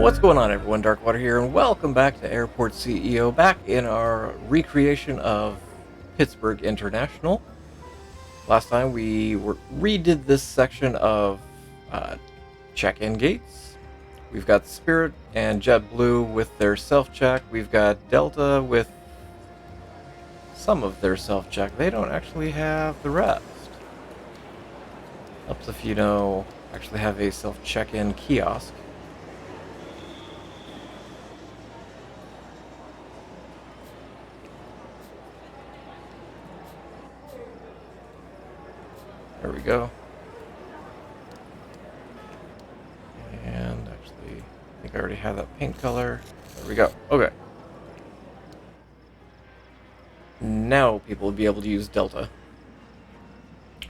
What's going on, everyone? Darkwater here, and welcome back to Airport CEO, back in our recreation of Pittsburgh International. Last time we redid this section of check-in gates. We've got Spirit and JetBlue with their self-check. We've got Delta with some of their self-check. They don't actually have the rest. Helps if you know actually have a self-check-in kiosk. There we go. And actually, I think I already have that paint color. There we go. Okay. Now people will be able to use Delta.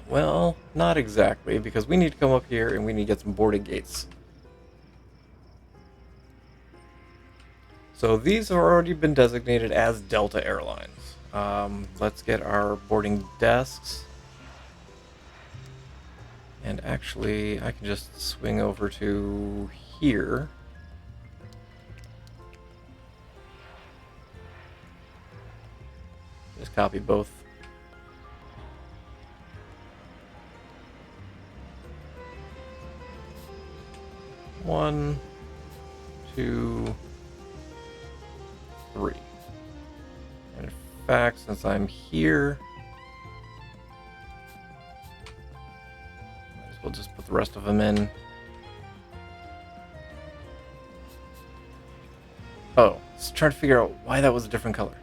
Well, not exactly, because we need to come up here and we need to get some boarding gates. So these have already been designated as Delta Airlines. Let's get our boarding desks. And actually, I can just swing over to here. Just copy both. One, two, three. And in fact, since I'm here, we'll just put the rest of them in. Oh, just trying to figure out why that was a different color.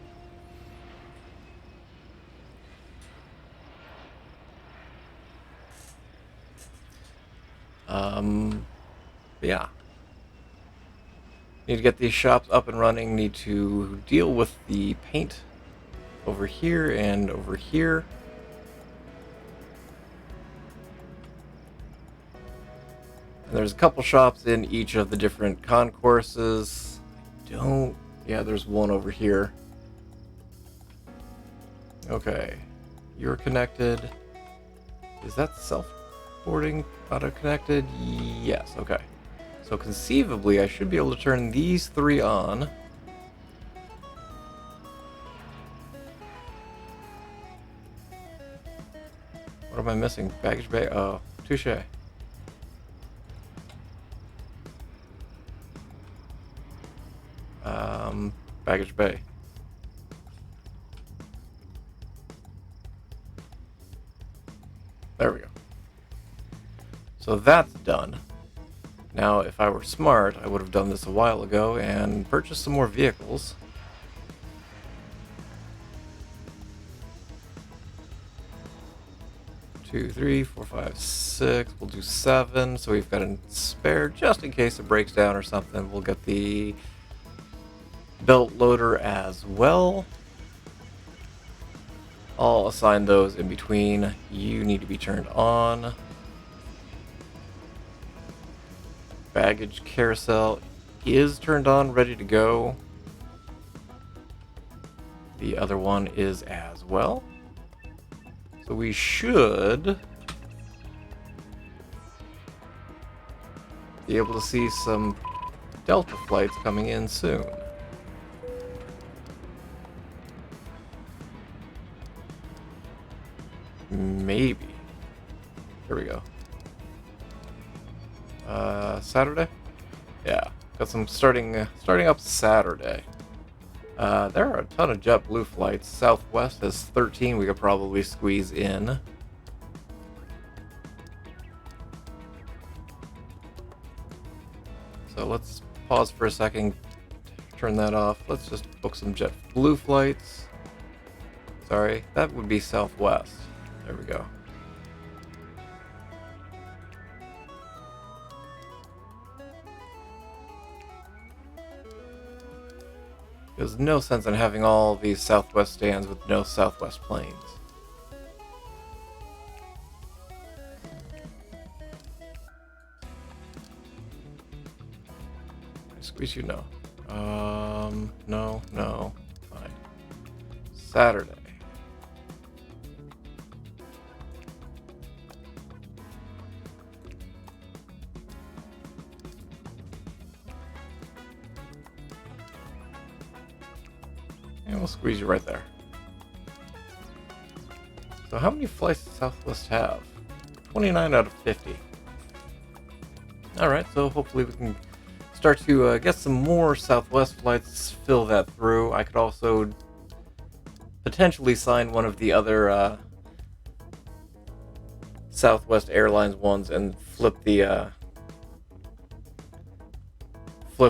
Yeah. Need to get these shops up and running. Need to deal with the paint over here and over here. And there's a couple shops in each of the different concourses. Yeah, there's one over here. Okay, you're connected. Is that self-boarding auto-connected? Yes, okay. So conceivably, I should be able to turn these three on. What am I missing? Baggage bay? Oh, touche. Baggage bay. There we go. So that's done. Now, if I were smart, I would have done this a while ago and purchased some more vehicles. Two, three, four, five, six. We'll do 7, so we've got a spare just in case it breaks down or something. We'll get the belt loader as well. I'll assign those in between. You need to be turned on. Baggage carousel is turned on, ready to go. The other one is as well. So we should be able to see some Delta flights coming in soon. Maybe. Here we go. Saturday? Yeah, got some starting up Saturday. There are a ton of JetBlue flights. Southwest has 13 we could probably squeeze in. So let's pause for a second, turn that off. Let's just book some JetBlue flights. Sorry, that would be Southwest. There we go. There's no sense in having all these Southwest stands with no Southwest planes. Squeeze you? No. No. Fine. Saturday. And we'll squeeze you right there. So how many flights does Southwest have? 29 out of 50. Alright, so hopefully we can start to get some more Southwest flights, fill that through. I could also potentially sign one of the other Southwest Airlines ones and flip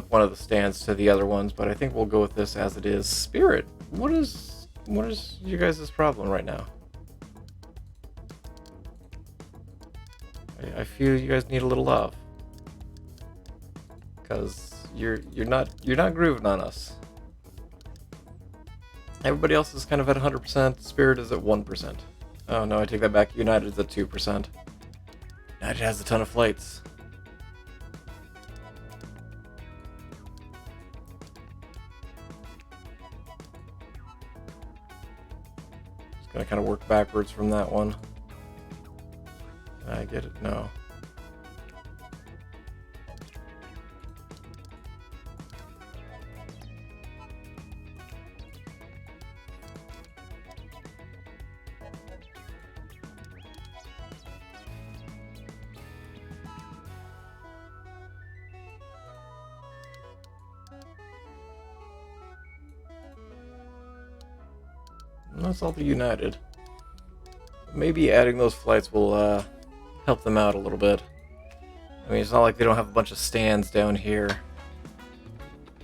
one of the stands to the other ones, but I think we'll go with this as it is. Spirit, what is you guys' problem right now? I feel you guys need a little love, because you're not grooving on us. Everybody else is kind of at 100%. Spirit is at 1%. Oh no, I take that back. United's at 2%. United has a ton of flights. Just gonna kind of work backwards from that one. I get it. No. That's all the United. Maybe adding those flights will help them out a little bit. I mean, it's not like they don't have a bunch of stands down here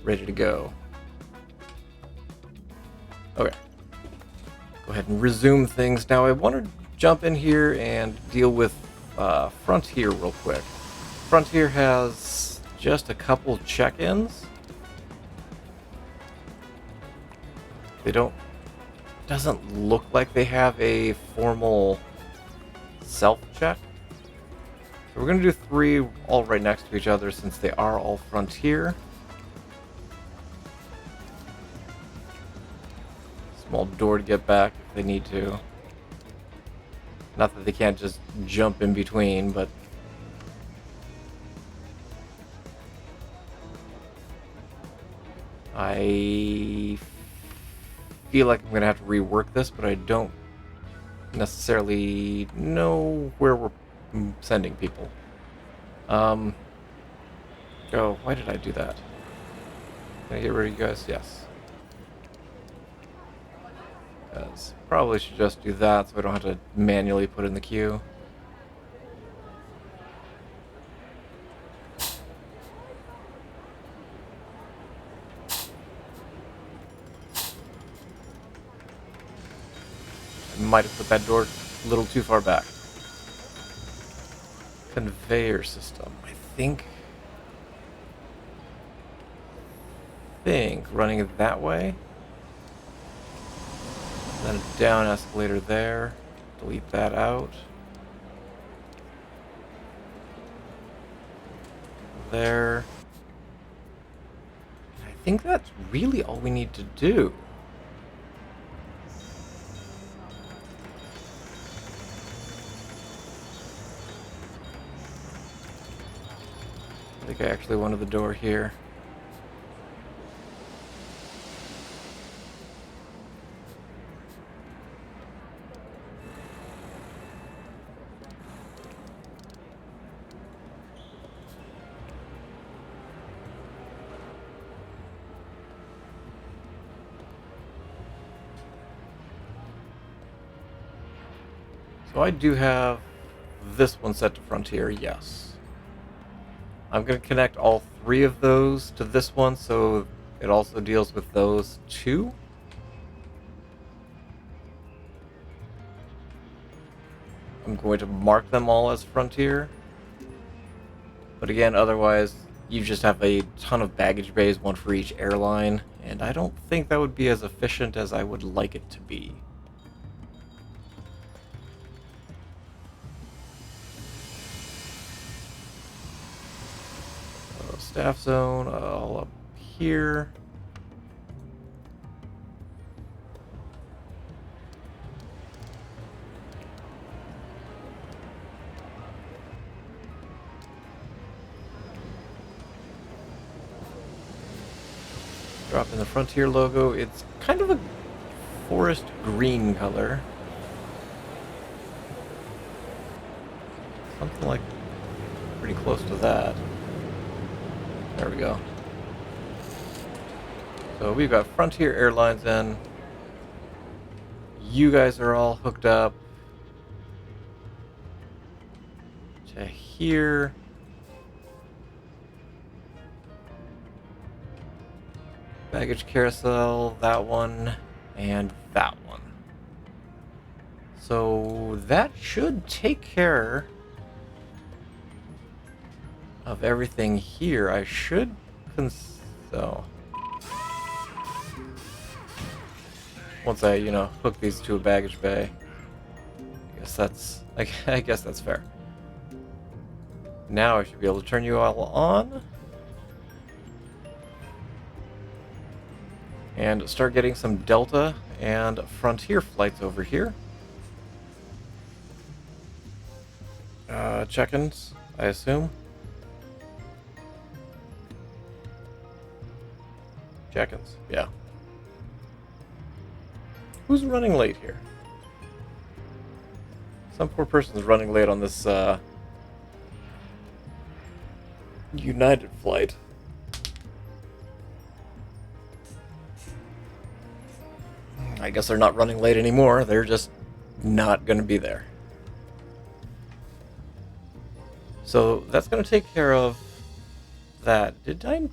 ready to go. Okay. Go ahead and resume things. Now I want to jump in here and deal with Frontier real quick. Frontier has just a couple check-ins. They doesn't look like they have a formal self-check. So we're going to do 3 all right next to each other since they are all Frontier. Small door to get back if they need to. Not that they can't just jump in between, but... I feel like I'm going to have to rework this, but I don't necessarily know where we're sending people. Oh, why did I do that? Can I get rid of you guys? Yes. Because probably should just do that so I don't have to manually put in the queue. I might have put that door a little too far back. Conveyor system. I think running it that way. Then a down escalator there. Delete that out. There. I think that's really all we need to do. I think I actually wanted the door here. So I do have this one set to Frontier, yes. I'm going to connect all 3 of those to this one, so it also deals with those 2. I'm going to mark them all as Frontier. But again, otherwise, you just have a ton of baggage bays, one for each airline, and I don't think that would be as efficient as I would like it to be. Staff zone, all up here. Drop in the Frontier logo. It's kind of a forest green color. Something like pretty close to that. There we go. So we've got Frontier Airlines in. You guys are all hooked up to here. Baggage carousel, that one, and that one. So that should take care of everything here. I should so once I, hook these to a baggage bay, I guess that's fair. Now I should be able to turn you all on and start getting some Delta and Frontier flights over here. Check-ins, I assume. Check-ins, yeah. Who's running late here? Some poor person's running late on this United flight. I guess they're not running late anymore. They're just not going to be there. So that's going to take care of that. Did I?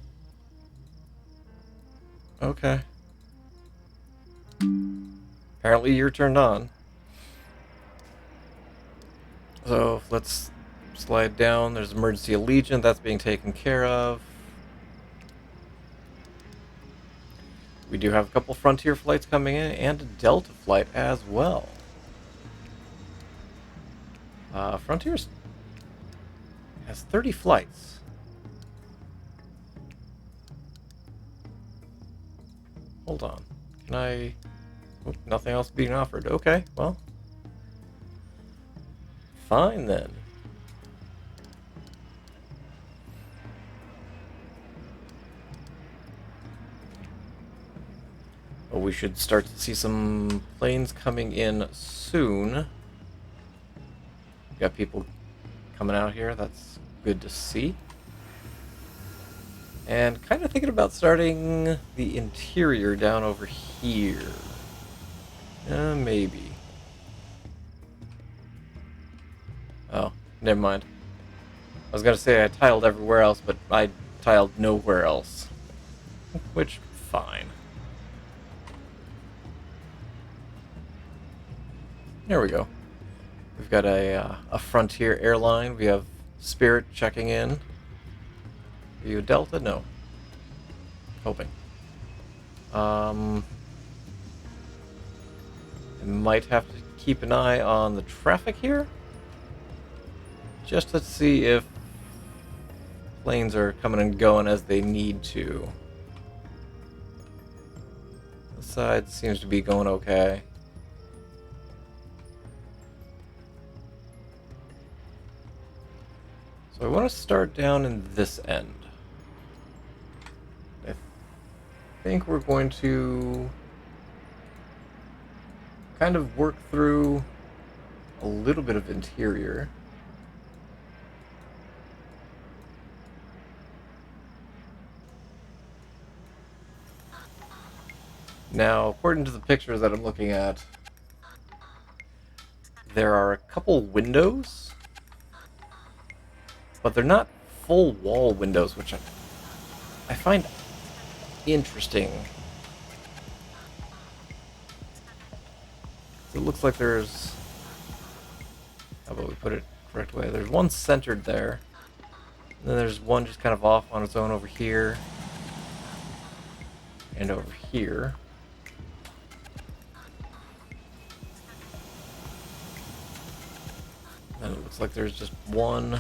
Okay. Apparently you're turned on. So let's slide down. There's emergency Allegiant. That's being taken care of. We do have a couple Frontier flights coming in and a Delta flight as well. Frontier has 30 flights. Hold on. Can I... Oh, nothing else being offered. Okay, well. Fine then. Well, we should start to see some planes coming in soon. Got people coming out here. That's good to see. And kind of thinking about starting the interior down over here. Maybe. Oh, never mind. I was gonna say I tiled everywhere else, but I tiled nowhere else. Which, fine. There we go. We've got a Frontier airline. We have Spirit checking in. Are you a Delta? No. Hoping. I might have to keep an eye on the traffic here. Just to see if planes are coming and going as they need to. The side seems to be going okay. So I want to start down in this end. I think we're going to kind of work through a little bit of interior. Now, according to the pictures that I'm looking at, there are a couple windows, but they're not full wall windows, which I find interesting. It looks like there's... How about we put it the correct way? There's one centered there, and then there's one just kind of off on its own over here, and over here. And it looks like there's just one.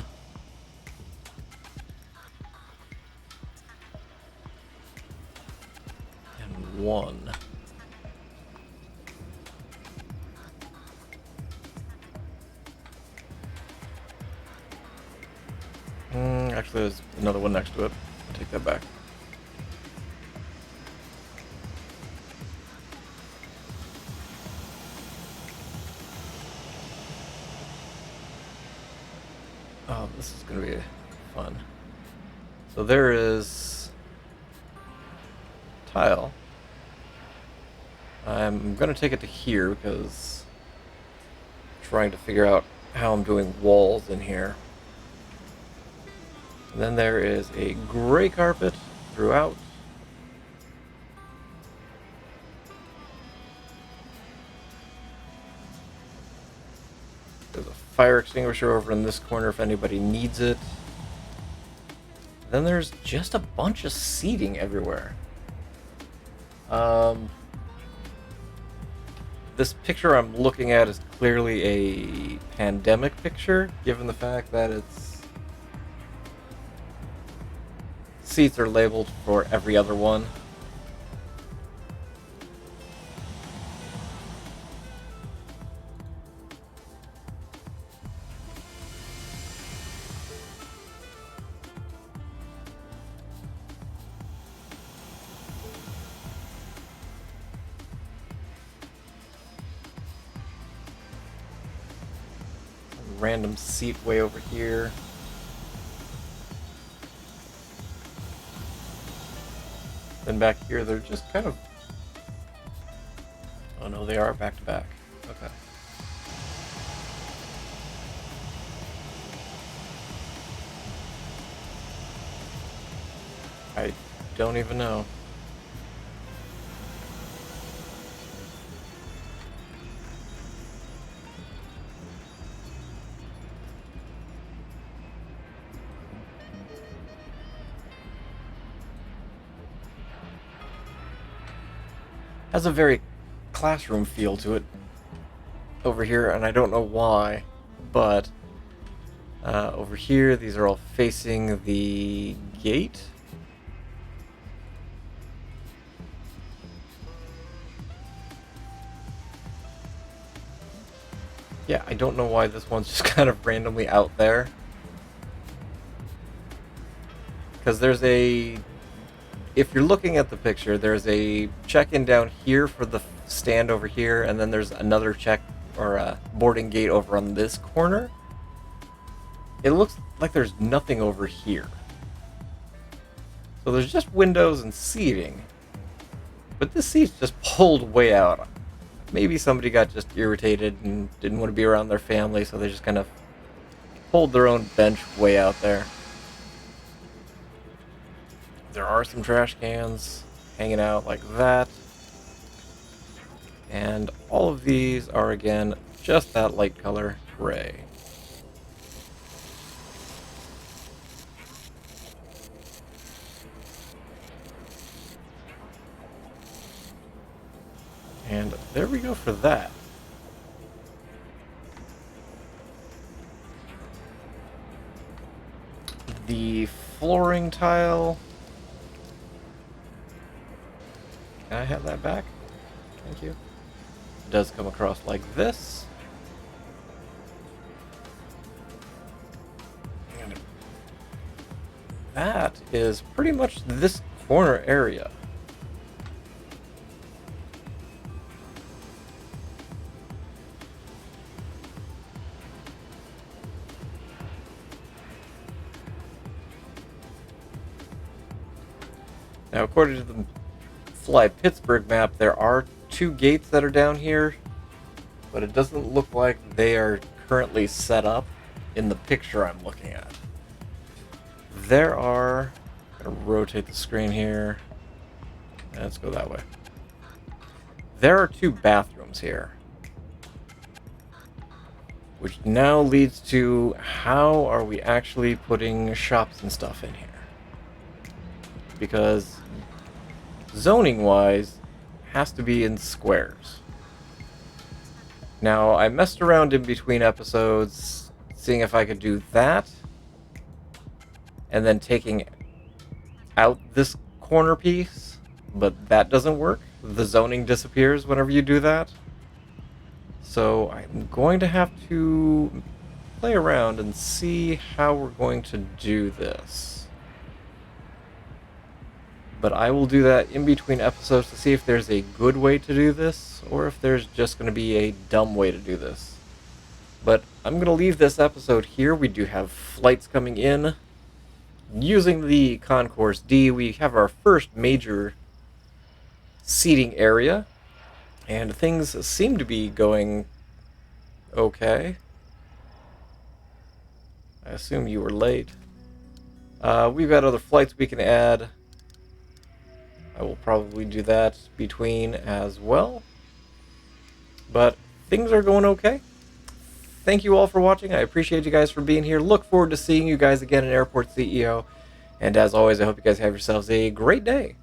And one. Actually, there's another one next to it. I'll take that back. Oh, this is going to be fun. So there is tile. I'm going to take it to here because I'm trying to figure out how I'm doing walls in here. And then there is a gray carpet throughout. There's a fire extinguisher over in this corner if anybody needs it. Then there's just a bunch of seating everywhere. This picture I'm looking at is clearly a pandemic picture, given the fact that its seats are labeled for every other one. Random seat way over here. Then back here, they're just kind of... Oh no, they are back to back. Okay. I don't even know. Has a very classroom feel to it over here, and I don't know why, but over here, these are all facing the gate. Yeah, I don't know why this one's just kind of randomly out there. Because there's a... If you're looking at the picture, there's a check-in down here for the stand over here, and then there's another check or a boarding gate over on this corner. It looks like there's nothing over here. So there's just windows and seating. But this seat's just pulled way out. Maybe somebody got just irritated and didn't want to be around their family, so they just kind of pulled their own bench way out there. There are some trash cans hanging out like that. And all of these are, again, just that light color gray. And there we go for that. The flooring tile. Can I have that back? Thank you. It does come across like this. And that is pretty much this corner area. Now, according to the Fly Pittsburgh map, there are 2 gates that are down here, but it doesn't look like they are currently set up in the picture I'm looking at. There are... I'm going to rotate the screen here. Let's go that way. There are 2 bathrooms here. Which now leads to how are we actually putting shops and stuff in here? Because zoning-wise, has to be in squares. Now, I messed around in between episodes, seeing if I could do that, and then taking out this corner piece, but that doesn't work. The zoning disappears whenever you do that. So I'm going to have to play around and see how we're going to do this. But I will do that in between episodes to see if there's a good way to do this, or if there's just going to be a dumb way to do this. But I'm going to leave this episode here. We do have flights coming in. Using the concourse D, we have our first major seating area, and things seem to be going okay. I assume you were late. We've got other flights we can add. I will probably do that between as well. But things are going okay. Thank you all for watching. I appreciate you guys for being here. Look forward to seeing you guys again in Airport CEO. And as always, I hope you guys have yourselves a great day.